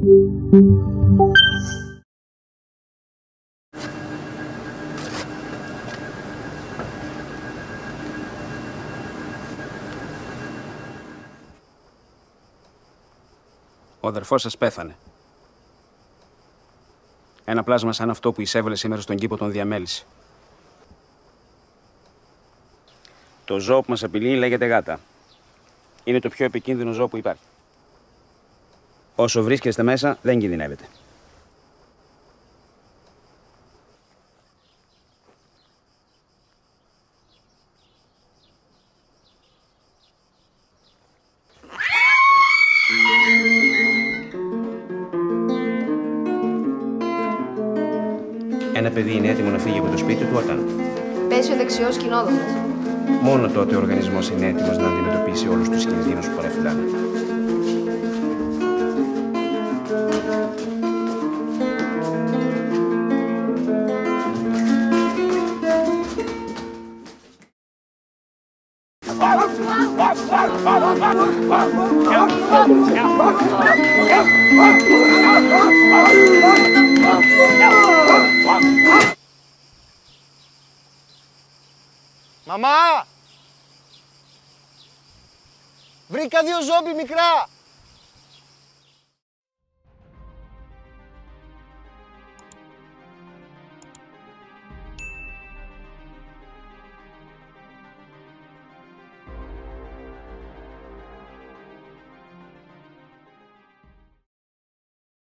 Ο αδερφός σας πέθανε. Ένα πλάσμα σαν αυτό που εισέβαλε σήμερα στον κήπο τον διαμέλυσε. Το ζώο που μας απειλεί λέγεται γάτα. Είναι το πιο επικίνδυνο ζώο που υπάρχει. Όσο βρίσκεστε μέσα, δεν κινδυνεύετε. Ένα παιδί είναι έτοιμο να φύγει από το σπίτι του όταν πέσει ο δεξιός κοινόδοντας. μόνο τότε ο οργανισμός είναι έτοιμος να αντιμετωπίσει όλους τους κινδύνους που παραφυλάνε. Μαμά! Βρήκα 2 ζόμπι μικρά!